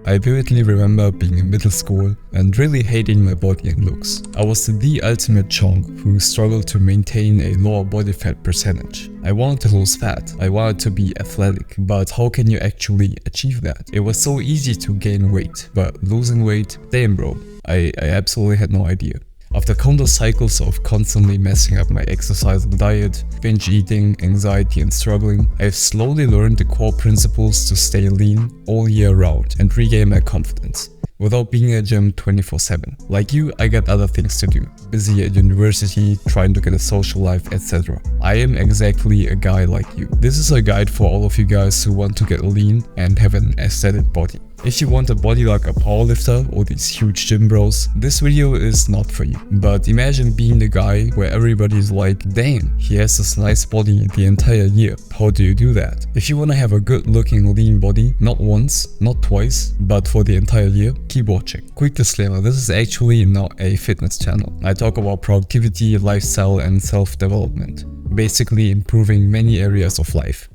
I vividly remember being in middle school and really hating my body and looks. I was the ultimate chonk who struggled to maintain a lower body fat percentage. I wanted to lose fat, I wanted to be athletic, but how can you actually achieve that? It was so easy to gain weight, but losing weight, damn bro, I absolutely had no idea. After countless cycles of constantly messing up my exercise and diet, binge eating, anxiety and struggling, I've slowly learned the core principles to stay lean all year round and regain my confidence, without being at gym 24/7. Like you, I got other things to do. Busy at university, trying to get a social life, etc. I am exactly a guy like you. This is a guide for all of you guys who want to get lean and have an aesthetic body. If you want a body like a powerlifter or these huge gym bros, this video is not for you. But imagine being the guy where everybody's like, damn, he has this nice body the entire year. How do you do that? If you want to have a good looking lean body, not once, not twice, but for the entire year, keep watching. Quick disclaimer, this is actually not a fitness channel. I talk about productivity, lifestyle and self-development, basically improving many areas of life.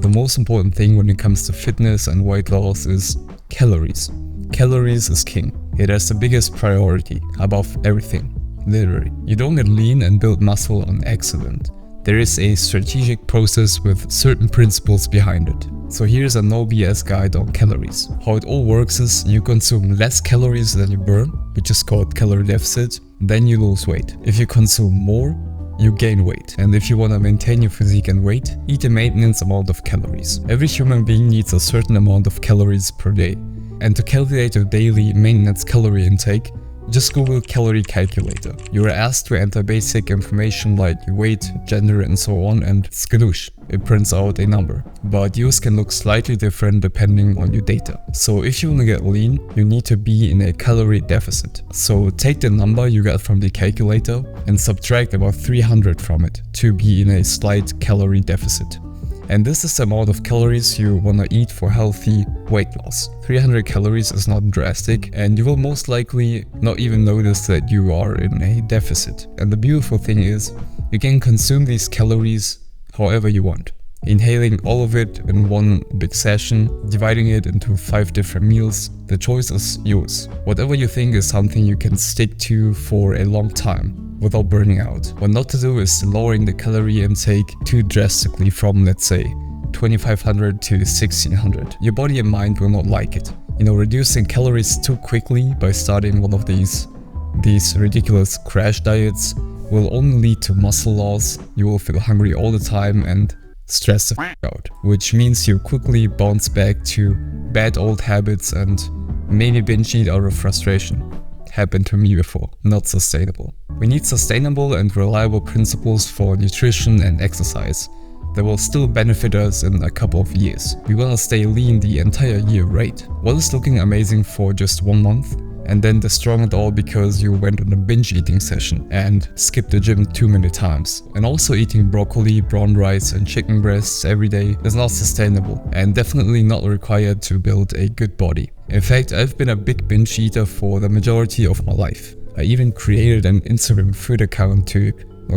The most important thing when it comes to fitness and weight loss is calories. Calories is king. It has the biggest priority above everything, literally. You don't get lean and build muscle on accident. There is a strategic process with certain principles behind it. So here's a no BS guide on calories. How it all works is you consume less calories than you burn, which is called calorie deficit, then you lose weight. If you consume more, you gain weight. And if you want to maintain your physique and weight, eat a maintenance amount of calories. Every human being needs a certain amount of calories per day. And to calculate your daily maintenance calorie intake, just Google Calorie Calculator. You are asked to enter basic information like your weight, gender and so on, and skadoosh, it prints out a number. But yours can look slightly different depending on your data. So if you want to get lean, you need to be in a calorie deficit. So take the number you got from the calculator and subtract about 300 from it to be in a slight calorie deficit. And this is the amount of calories you wanna eat for healthy weight loss. 300 calories is not drastic and you will most likely not even notice that you are in a deficit. And the beautiful thing is, you can consume these calories however you want. Inhaling all of it in one big session, dividing it into 5 different meals, the choice is yours. Whatever you think is something you can stick to for a long time without burning out. What not to do is lowering the calorie intake too drastically from, let's say, 2500 to 1600. Your body and mind will not like it. Reducing calories too quickly by starting one of these ridiculous crash diets will only lead to muscle loss. You will feel hungry all the time and stress the f out, which means you quickly bounce back to bad old habits and maybe binge eat out of frustration. Happened to me before. Not sustainable. We need sustainable and reliable principles for nutrition and exercise that will still benefit us in a couple of years. We want to stay lean the entire year, right? What is looking amazing for just 1 month and then destroying it all because you went on a binge eating session and skipped the gym too many times? And also eating broccoli, brown rice and chicken breasts every day is not sustainable and definitely not required to build a good body. In fact, I've been a big binge eater for the majority of my life. I even created an Instagram food account to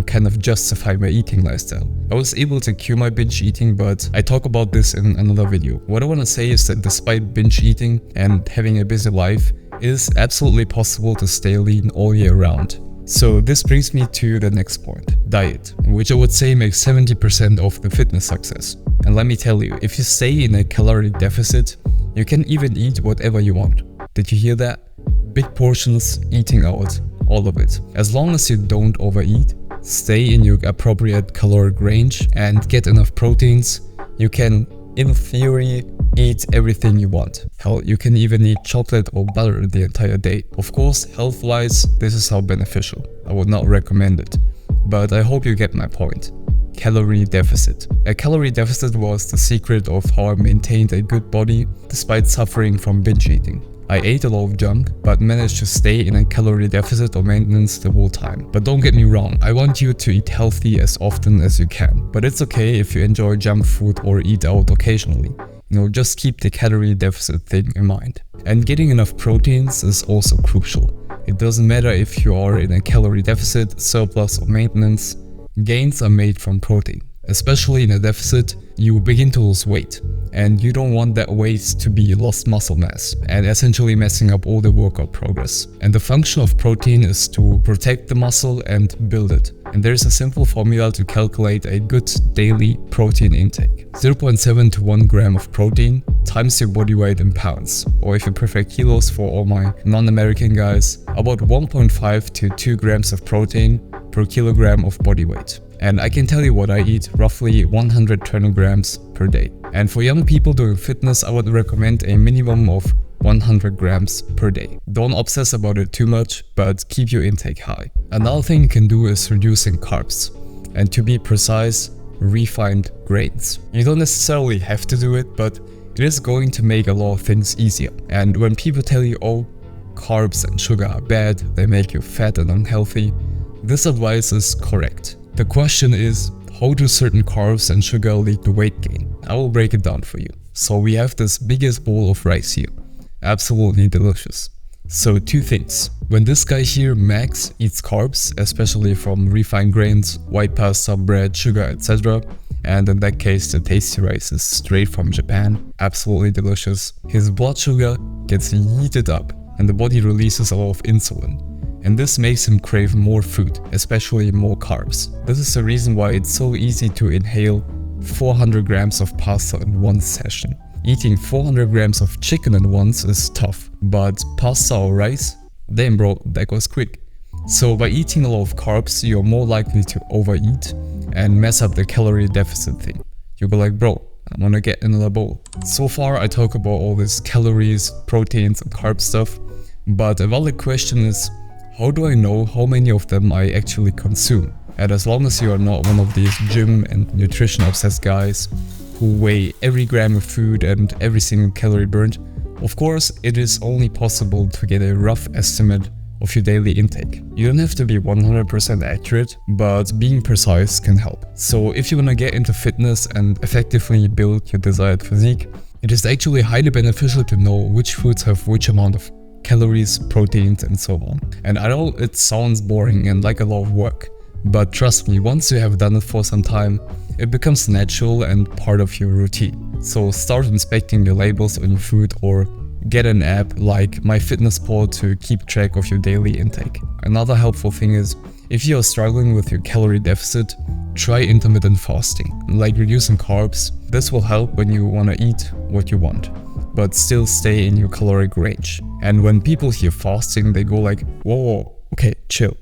kind of justify my eating lifestyle. I was able to cure my binge eating, but I talk about this in another video. What I want to say is that despite binge eating and having a busy life, it is absolutely possible to stay lean all year round. So this brings me to the next point, diet, which I would say makes 70% of the fitness success. And let me tell you, if you stay in a calorie deficit, you can even eat whatever you want. Did you hear that? Big portions, eating out, all of it. As long as you don't overeat, stay in your appropriate caloric range and get enough proteins, you can, in theory, eat everything you want. Hell, you can even eat chocolate or butter the entire day. Of course, health-wise, this is how beneficial. I would not recommend it. But I hope you get my point. Calorie deficit. A calorie deficit was the secret of how I maintained a good body despite suffering from binge eating. I ate a lot of junk, but managed to stay in a calorie deficit or maintenance the whole time. But don't get me wrong, I want you to eat healthy as often as you can. But it's okay if you enjoy junk food or eat out occasionally. Just keep the calorie deficit thing in mind. And getting enough proteins is also crucial. It doesn't matter if you are in a calorie deficit, surplus or maintenance, gains are made from protein. Especially in a deficit, you begin to lose weight. And you don't want that weight to be lost muscle mass and essentially messing up all the workout progress. And the function of protein is to protect the muscle and build it. And there's a simple formula to calculate a good daily protein intake. 0.7 to 1 gram of protein times your body weight in pounds, or if you prefer kilos for all my non-American guys, about 1.5 to 2 grams of protein per kilogram of body weight. And I can tell you what I eat, roughly 120 grams per day. And for young people doing fitness, I would recommend a minimum of 100 grams per day. Don't obsess about it too much, but keep your intake high. Another thing you can do is reducing carbs. And to be precise, refined grains. You don't necessarily have to do it, but it is going to make a lot of things easier. And when people tell you, oh, carbs and sugar are bad, they make you fat and unhealthy, this advice is correct. The question is, how do certain carbs and sugar lead to weight gain? I will break it down for you. So we have this biggest bowl of rice here. Absolutely delicious. So two things. When this guy here, Max, eats carbs, especially from refined grains, white pasta, bread, sugar, etc., and in that case the tasty rice is straight from Japan, absolutely delicious, his blood sugar gets heated up and the body releases a lot of insulin. And this makes him crave more food, especially more carbs. This is the reason why it's so easy to inhale 400 grams of pasta in one session. Eating 400 grams of chicken at once is tough, but pasta or rice? Damn bro, that goes quick. So by eating a lot of carbs, you're more likely to overeat and mess up the calorie deficit thing. You'll be like, bro, I wanna get another bowl. So far I talk about all this calories, proteins and carb stuff, but a valid question is, how do I know how many of them I actually consume? And as long as you are not one of these gym and nutrition obsessed guys who weigh every gram of food and every single calorie burned, of course it is only possible to get a rough estimate of your daily intake. You don't have to be 100% accurate, but being precise can help. So if you wanna get into fitness and effectively build your desired physique, it is actually highly beneficial to know which foods have which amount of calories, proteins and so on. And I know it sounds boring and like a lot of work, but trust me, once you have done it for some time, it becomes natural and part of your routine. So start inspecting the labels on your food or get an app like MyFitnessPal to keep track of your daily intake. Another helpful thing is, if you are struggling with your calorie deficit, try intermittent fasting, like reducing carbs. This will help when you want to eat what you want, but still stay in your caloric range. And when people hear fasting, they go like, whoa, okay, chill.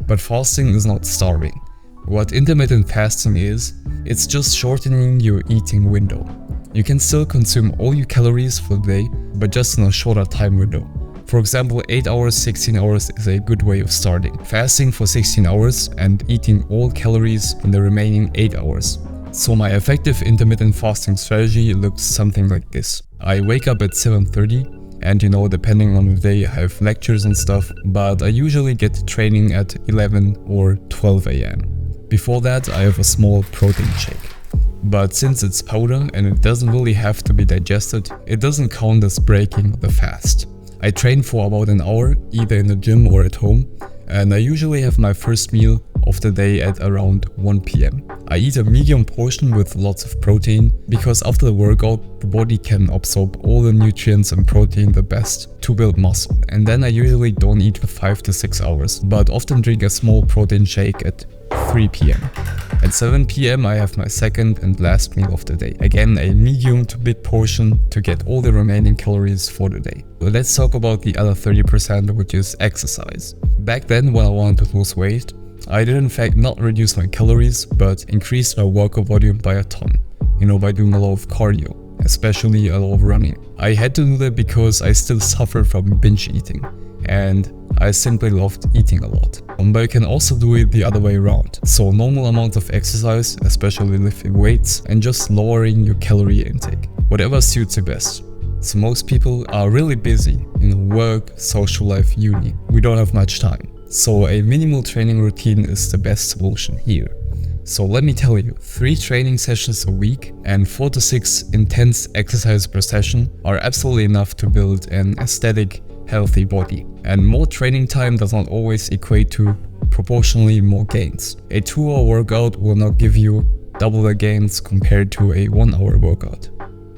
But fasting is not starving. What intermittent fasting is, it's just shortening your eating window. You can still consume all your calories for the day, but just in a shorter time window. For example, 8 hours, 16 hours is a good way of starting. Fasting for 16 hours and eating all calories in the remaining 8 hours. So my effective intermittent fasting strategy looks something like this. I wake up at 7:30 and depending on the day I have lectures and stuff, but I usually get to training at 11 or 12 AM. Before that I have a small protein shake. But since it's powder and it doesn't really have to be digested, it doesn't count as breaking the fast. I train for about an hour, either in the gym or at home, and I usually have my first meal of the day at around 1 PM. I eat a medium portion with lots of protein, because after the workout the body can absorb all the nutrients and protein the best to build muscle. And then I usually don't eat for 5 to 6 hours, but often drink a small protein shake at 3 PM. At 7 PM I have my second and last meal of the day. Again, a medium to big portion to get all the remaining calories for the day. But let's talk about the other 30%, which is exercise. Back then when I wanted to lose weight, I did in fact not reduce my calories, but increased my workout volume by a ton. By doing a lot of cardio, especially a lot of running. I had to do that because I still suffer from binge eating, and I simply loved eating a lot. But you can also do it the other way around. So normal amount of exercise, especially lifting weights, and just lowering your calorie intake. Whatever suits you best. So most people are really busy in work, social life, uni. We don't have much time. So a minimal training routine is the best solution here. So let me tell you, 3 training sessions a week and 4 to 6 intense exercises per session are absolutely enough to build an aesthetic, healthy body. And more training time does not always equate to proportionally more gains. A 2-hour workout will not give you double the gains compared to a 1-hour workout.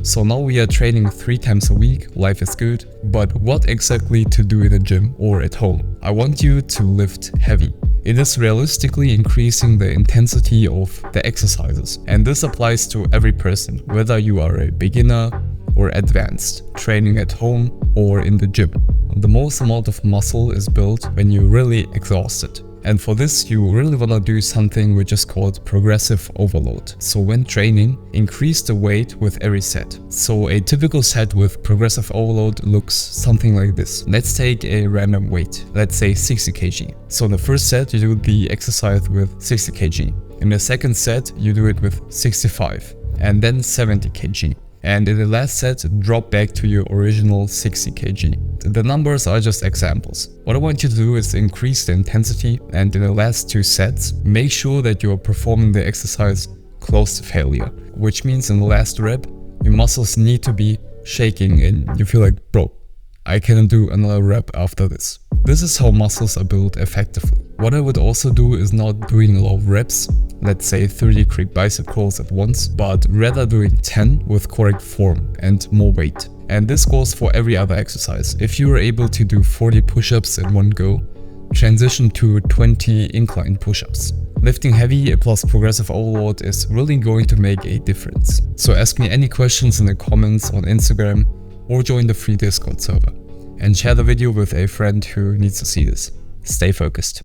So now we are training 3 times a week, life is good, but what exactly to do in the gym or at home? I want you to lift heavy. It is realistically increasing the intensity of the exercises, and this applies to every person, whether you are a beginner or advanced, training at home or in the gym. The most amount of muscle is built when you're really exhausted. And for this, you really want to do something which is called progressive overload. So when training, increase the weight with every set. So a typical set with progressive overload looks something like this. Let's take a random weight, let's say 60 kg. So in the first set, you do the exercise with 60 kg. In the second set, you do it with 65 and then 70 kg. And in the last set, drop back to your original 60 kg. The numbers are just examples. What I want you to do is increase the intensity, and in the last 2 sets, make sure that you are performing the exercise close to failure. Which means in the last rep, your muscles need to be shaking and you feel like, bro, I cannot do another rep after this. This is how muscles are built effectively. What I would also do is not doing a lot of reps, let's say 30 Greek bicep curls at once, but rather doing 10 with correct form and more weight. And this goes for every other exercise. If you are able to do 40 push-ups in one go, transition to 20 incline push-ups. Lifting heavy plus progressive overload is really going to make a difference. So ask me any questions in the comments on Instagram or join the free Discord server. And share the video with a friend who needs to see this. Stay focused.